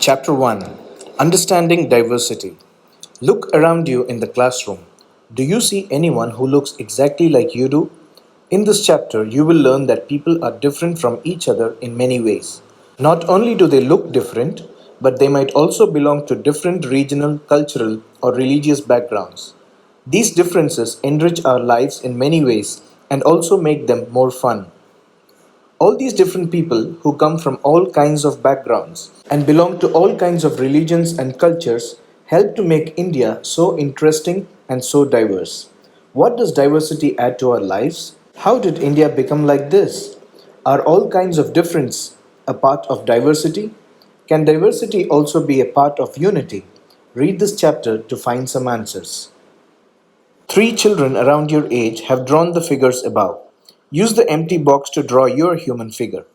Chapter 1, Understanding Diversity. Look around you in the classroom. Do you see anyone who looks exactly like you do? In this chapter, you will learn that people are different from each other in many ways. Not only do they look different, but they might also belong to different regional, cultural, or religious backgrounds. These differences enrich our lives in many ways and also make them more fun. All these different people who come from all kinds of backgrounds and belong to all kinds of religions and cultures help to make India so interesting and so diverse. What does diversity add to our lives? How did India become like this? Are all kinds of difference a part of diversity? Can diversity also be a part of unity? Read this chapter to find some answers. Three children around your age have drawn the figures above. Use the empty box to draw your human figure.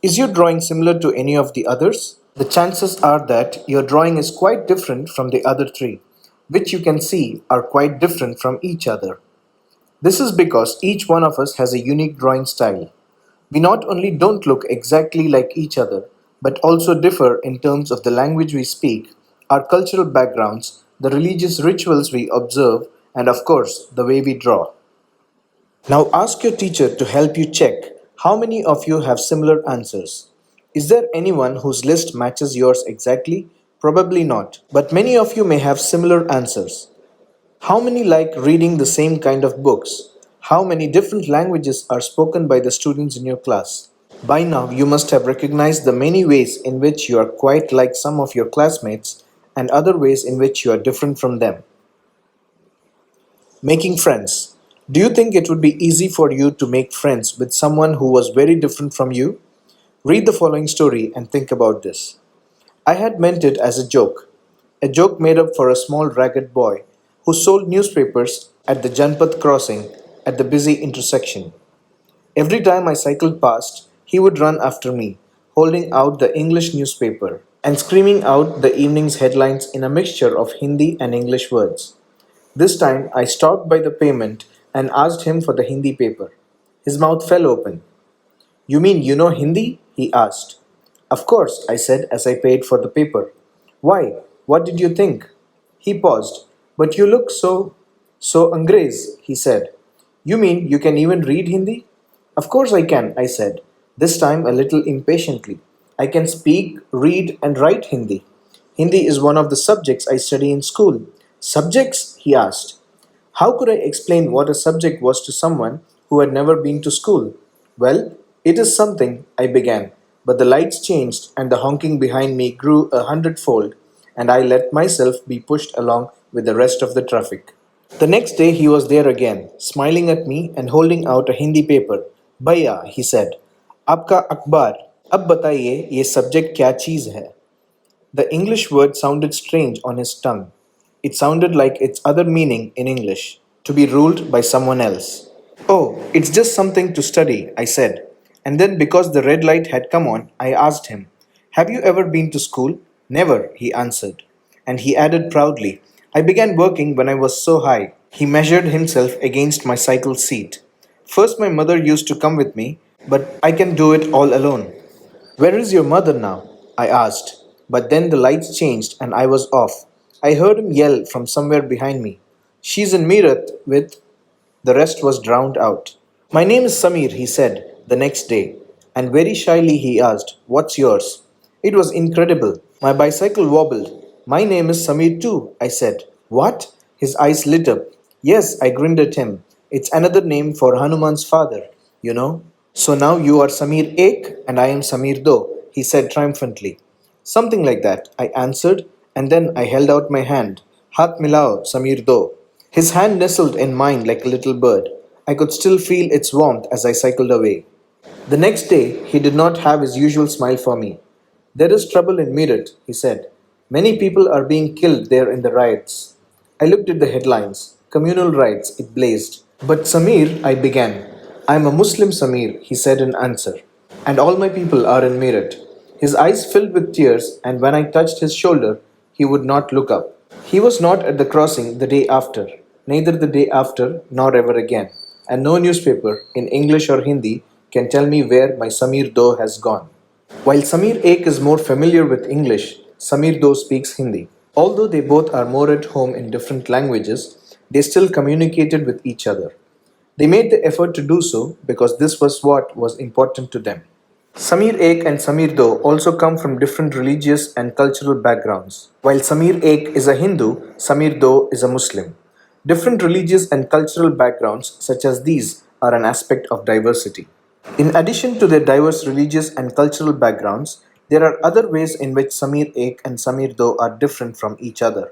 Is your drawing similar to any of the others? The chances are that your drawing is quite different from the other three, which you can see are quite different from each other. This is because each one of us has a unique drawing style. We not only don't look exactly like each other, but also differ in terms of the language we speak, our cultural backgrounds, the religious rituals we observe, and of course, the way we draw. Now ask your teacher to help you check how many of you have similar answers. Is there anyone whose list matches yours exactly? Probably not, but many of you may have similar answers. How many like reading the same kind of books? How many different languages are spoken by the students in your class? By now, you must have recognized the many ways in which you are quite like some of your classmates and other ways in which you are different from them. Making friends. Do you think it would be easy for you to make friends with someone who was very different from you? Read the following story and think about this. I had meant it as a joke made up for a small ragged boy who sold newspapers at the Janpat crossing at the busy intersection. Every time I cycled past, he would run after me, holding out the English newspaper and screaming out the evening's headlines in a mixture of Hindi and English words. This time I stopped by the payment and asked him for the Hindi paper. His mouth fell open. You mean you know Hindi? He asked. Of course, I said as I paid for the paper. Why? What did you think? He paused. But you look so Angrez, he said. You mean you can even read Hindi? Of course I can, I said, this time a little impatiently. I can speak, read, and write Hindi. Hindi is one of the subjects I study in school. Subjects? He asked. How could I explain what a subject was to someone who had never been to school? Well, it is something, I began, but the lights changed and the honking behind me grew 100-fold, and I let myself be pushed along with the rest of the traffic. The next day he was there again, smiling at me and holding out a Hindi paper. Bhaiya, he said, Aapka akhbar, ab bataiye ye subject kya cheez hai? The English word sounded strange on his tongue. It sounded like its other meaning in English, to be ruled by someone else. Oh, it's just something to study, I said. And then, because the red light had come on, I asked him, Have you ever been to school? Never, he answered. And he added proudly, I began working when I was so high. He measured himself against my cycle seat. First, my mother used to come with me, but I can do it all alone. Where is your mother now? I asked. But then the lights changed and I was off. I heard him yell from somewhere behind me. She's in Meerut with. The rest was drowned out. My name is Samir, he said the next day, and very shyly he asked, What's yours? It was incredible. My bicycle wobbled. My name is Samir too, I said. What? His eyes lit up. Yes, I grinned at him. It's another name for Hanuman's father, you know. So now you are Samir Ek and I am Samir Do, he said triumphantly. Something like that, I answered, and then I held out my hand. Hath milao, Samir Do. His hand nestled in mine like a little bird. I could still feel its warmth as I cycled away. The next day, he did not have his usual smile for me. There is trouble in Meerut, he said. Many people are being killed there in the riots. I looked at the headlines. Communal riots, it blazed. But Samir, I began. I am a Muslim Samir, he said in answer. And all my people are in Meerut. His eyes filled with tears, and when I touched his shoulder, he would not look up. He was not at the crossing the day after, neither the day after, nor ever again, and no newspaper, in English or Hindi, can tell me where my Samir Do has gone. While Samir Ek is more familiar with English, Samir though speaks Hindi. Although they both are more at home in different languages, they still communicated with each other. They made the effort to do so because this was what was important to them. Samir Ek and Samir Do also come from different religious and cultural backgrounds. While Samir Ek is a Hindu, Samir Do is a Muslim. Different religious and cultural backgrounds, such as these, are an aspect of diversity. In addition to their diverse religious and cultural backgrounds, there are other ways in which Samir Ek and Samir Do are different from each other.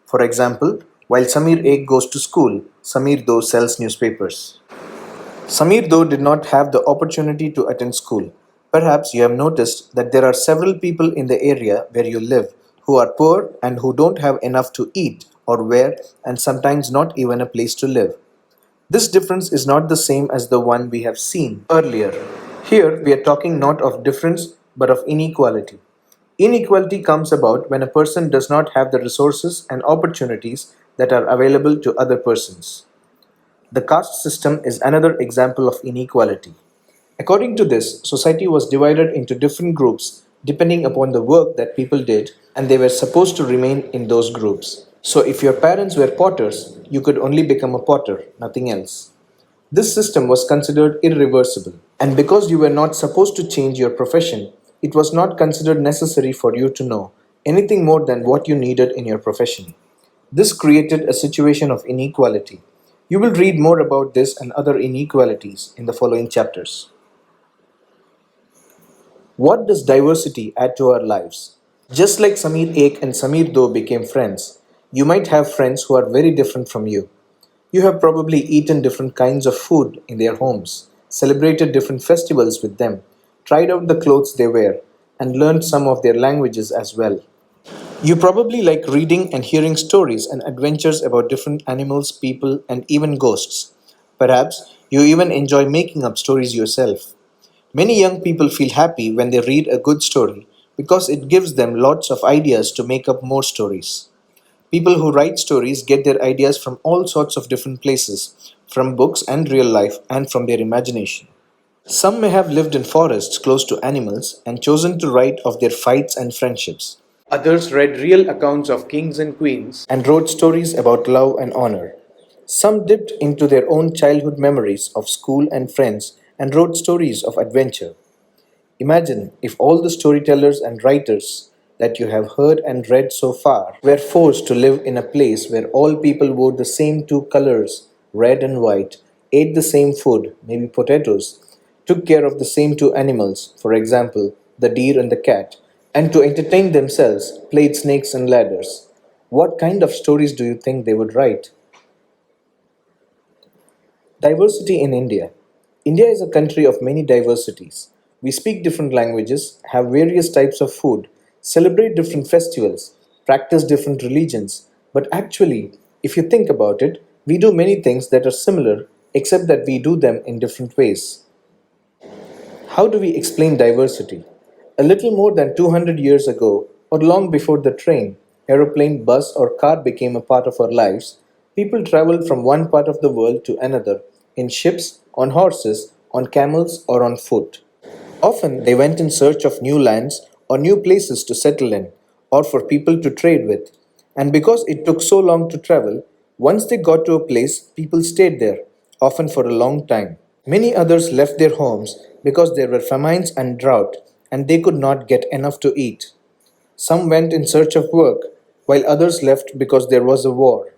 For example, while Samir Ek goes to school, Samir Do sells newspapers. Samir, though, did not have the opportunity to attend school. Perhaps you have noticed that there are several people in the area where you live who are poor and who don't have enough to eat or wear and sometimes not even a place to live. This difference is not the same as the one we have seen earlier. Here we are talking not of difference but of inequality. Inequality comes about when a person does not have the resources and opportunities that are available to other persons. The caste system is another example of inequality. According to this, society was divided into different groups depending upon the work that people did, and they were supposed to remain in those groups. So, if your parents were potters, you could only become a potter, nothing else. This system was considered irreversible, and because you were not supposed to change your profession, it was not considered necessary for you to know anything more than what you needed in your profession. This created a situation of inequality. You will read more about this and other inequalities in the following chapters. What does diversity add to our lives? Just like Samir Ek and Samir Do became friends, you might have friends who are very different from you. You have probably eaten different kinds of food in their homes, celebrated different festivals with them, tried out the clothes they wear, and learned some of their languages as well. You probably like reading and hearing stories and adventures about different animals, people, and even ghosts. Perhaps you even enjoy making up stories yourself. Many young people feel happy when they read a good story because it gives them lots of ideas to make up more stories. People who write stories get their ideas from all sorts of different places, from books and real life, and from their imagination. Some may have lived in forests close to animals and chosen to write of their fights and friendships. Others read real accounts of kings and queens and wrote stories about love and honor. Some dipped into their own childhood memories of school and friends and wrote stories of adventure. Imagine if all the storytellers and writers that you have heard and read so far were forced to live in a place where all people wore the same two colors, red and white, ate the same food, maybe potatoes, took care of the same two animals, for example, the deer and the cat, and to entertain themselves played snakes and ladders. What kind of stories do you think they would write? Diversity in India. India is a country of many diversities. We speak different languages, have various types of food, celebrate different festivals, practice different religions, but actually, if you think about it, we do many things that are similar except that we do them in different ways. How do we explain diversity? A little more than 200 years ago, or long before the train, aeroplane, bus, or car became a part of our lives, people traveled from one part of the world to another in ships, on horses, on camels, or on foot. Often they went in search of new lands or new places to settle in, or for people to trade with. And because it took so long to travel, once they got to a place, people stayed there, often for a long time. Many others left their homes because there were famines and drought, and they could not get enough to eat. Some went in search of work, while others left because there was a war.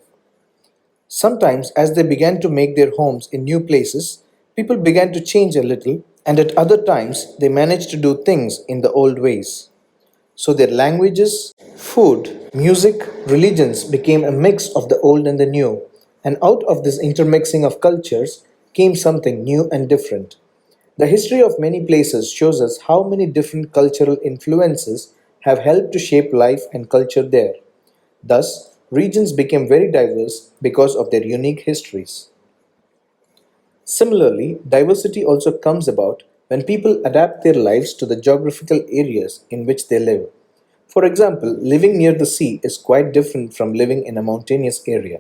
Sometimes, as they began to make their homes in new places, people began to change a little, and at other times, they managed to do things in the old ways. So their languages, food, music, religions became a mix of the old and the new, and out of this intermixing of cultures came something new and different. The history of many places shows us how many different cultural influences have helped to shape life and culture there. Thus, regions became very diverse because of their unique histories. Similarly, diversity also comes about when people adapt their lives to the geographical areas in which they live. For example, living near the sea is quite different from living in a mountainous area.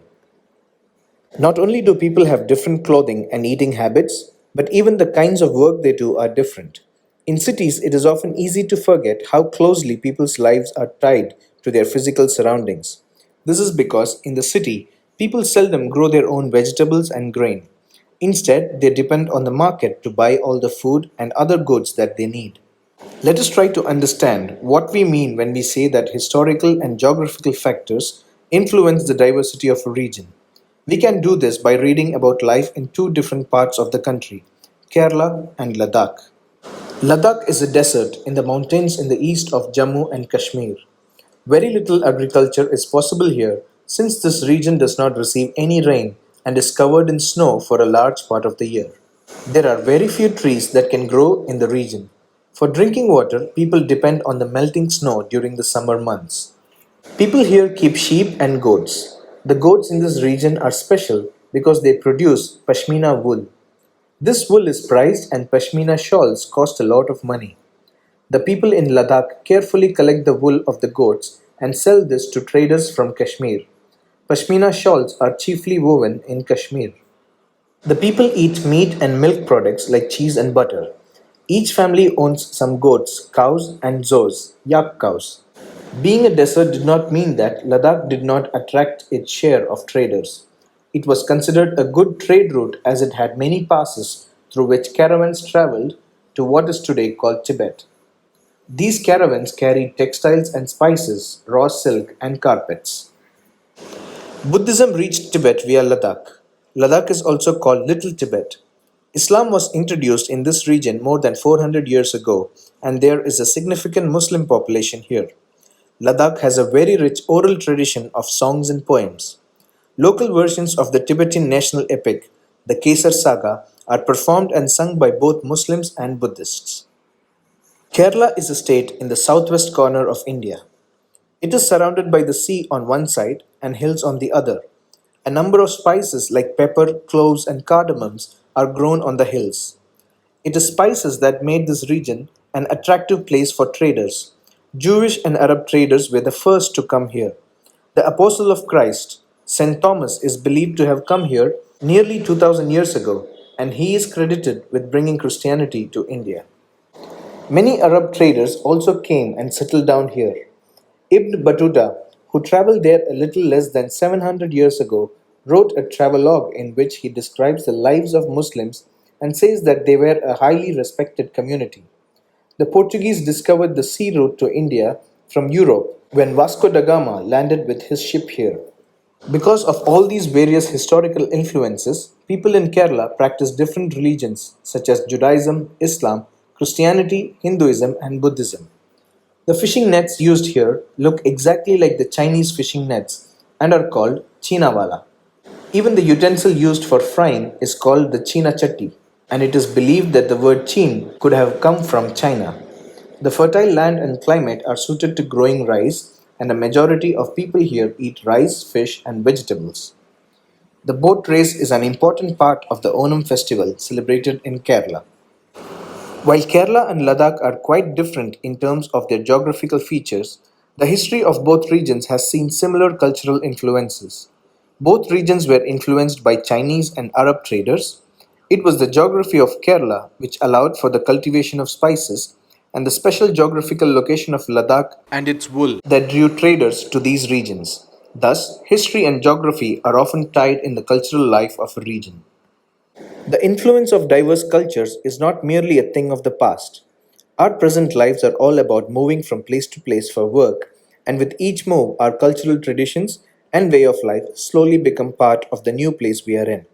Not only do people have different clothing and eating habits, but even the kinds of work they do are different. In cities, it is often easy to forget how closely people's lives are tied to their physical surroundings. This is because in the city, people seldom grow their own vegetables and grain. Instead, they depend on the market to buy all the food and other goods that they need. Let us try to understand what we mean when we say that historical and geographical factors influence the diversity of a region. We can do this by reading about life in two different parts of the country, Kerala and Ladakh. Ladakh is a desert in the mountains in the east of Jammu and Kashmir. Very little agriculture is possible here since this region does not receive any rain and is covered in snow for a large part of the year. There are very few trees that can grow in the region. For drinking water, people depend on the melting snow during the summer months. People here keep sheep and goats. The goats in this region are special because they produce pashmina wool. This wool is prized and pashmina shawls cost a lot of money. The people in Ladakh carefully collect the wool of the goats and sell this to traders from Kashmir. Pashmina shawls are chiefly woven in Kashmir. The people eat meat and milk products like cheese and butter. Each family owns some goats, cows, and zos, yak cows. Being a desert did not mean that Ladakh did not attract its share of traders. It was considered a good trade route as it had many passes through which caravans traveled to what is today called Tibet. These caravans carried textiles and spices, raw silk, and carpets. Buddhism reached Tibet via Ladakh. Ladakh is also called Little Tibet. Islam was introduced in this region more than 400 years ago, and there is a significant Muslim population here. Ladakh has a very rich oral tradition of songs and poems. Local versions of the Tibetan national epic, the Kesar Saga, are performed and sung by both Muslims and Buddhists. Kerala is a state in the southwest corner of India. It is surrounded by the sea on one side and hills on the other. A number of spices like pepper, cloves, and cardamoms are grown on the hills. It is spices that made this region an attractive place for traders. Jewish and Arab traders were the first to come here. The Apostle of Christ, St. Thomas, is believed to have come here nearly 2000 years ago, and he is credited with bringing Christianity to India. Many Arab traders also came and settled down here. Ibn Battuta, who traveled there a little less than 700 years ago, wrote a travelogue in which he describes the lives of Muslims and says that they were a highly respected community. The Portuguese discovered the sea route to India from Europe when Vasco da Gama landed with his ship here. Because of all these various historical influences, people in Kerala practice different religions such as Judaism, Islam, Christianity, Hinduism, and Buddhism. The fishing nets used here look exactly like the Chinese fishing nets and are called chinawala. Even the utensil used for frying is called the china chatti, and it is believed that the word chin could have come from China. The fertile land and climate are suited to growing rice, and a majority of people here eat rice, fish, and vegetables. The boat race is an important part of the Onam festival celebrated in Kerala. While Kerala and Ladakh are quite different in terms of their geographical features, the history of both regions has seen similar cultural influences. Both regions were influenced by Chinese and Arab traders. It was the geography of Kerala which allowed for the cultivation of spices, and the special geographical location of Ladakh and its wool that drew traders to these regions. Thus, history and geography are often tied in the cultural life of a region. The influence of diverse cultures is not merely a thing of the past. Our present lives are all about moving from place to place for work, and with each move, our cultural traditions and way of life slowly become part of the new place we are in.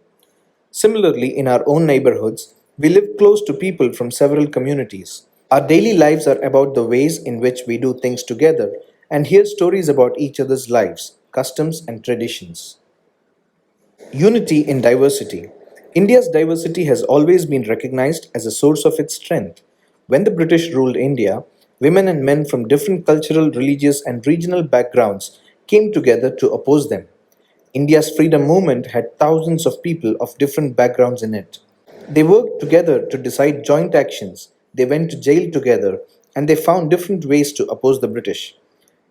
Similarly, in our own neighborhoods, we live close to people from several communities. Our daily lives are about the ways in which we do things together and hear stories about each other's lives, customs, and traditions. Unity in diversity. India's diversity has always been recognized as a source of its strength. When the British ruled India, women and men from different cultural, religious, and regional backgrounds came together to oppose them. India's freedom movement had thousands of people of different backgrounds in it. They worked together to decide joint actions, they went to jail together, and they found different ways to oppose the British.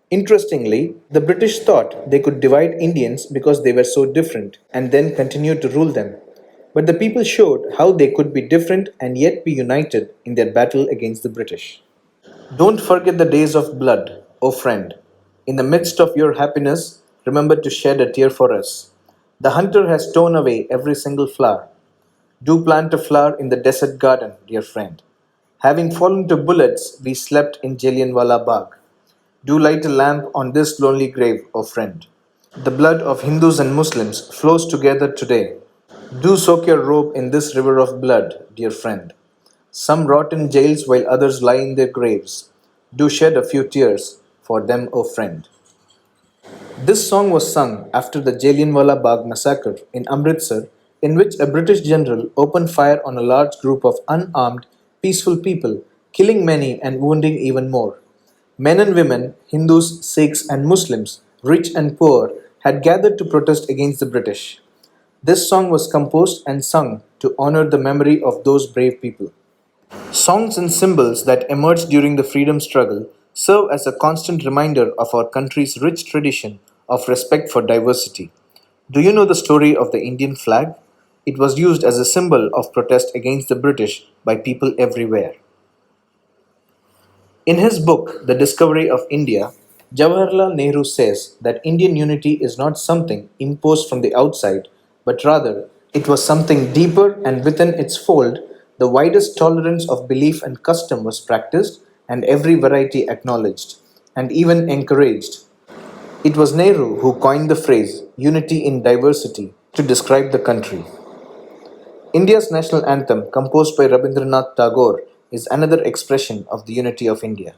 Interestingly, the British thought they could divide Indians because they were so different and then continue to rule them. But the people showed how they could be different and yet be united in their battle against the British. Don't forget the days of blood, O friend. In the midst of your happiness, remember to shed a tear for us. The hunter has torn away every single flower. Do plant a flower in the desert garden, dear friend. Having fallen to bullets, we slept in Jallianwala Bagh. Do light a lamp on this lonely grave, O friend. The blood of Hindus and Muslims flows together today. Do soak your robe in this river of blood, dear friend. Some rot in jails while others lie in their graves. Do shed a few tears for them, O friend. This song was sung after the Jallianwala Bagh massacre in Amritsar, in which a British general opened fire on a large group of unarmed, peaceful people, killing many and wounding even more. Men and women, Hindus, Sikhs, and Muslims, rich and poor, had gathered to protest against the British. This song was composed and sung to honor the memory of those brave people. Songs and symbols that emerged during the freedom struggle serve as a constant reminder of our country's rich tradition of respect for diversity. Do you know the story of the Indian flag? It was used as a symbol of protest against the British by people everywhere. In his book, The Discovery of India, Jawaharlal Nehru says that Indian unity is not something imposed from the outside, but rather it was something deeper, and within its fold, the widest tolerance of belief and custom was practiced, and every variety acknowledged, and even encouraged. It was Nehru who coined the phrase unity in diversity to describe the country. India's national anthem, composed by Rabindranath Tagore, is another expression of the unity of India.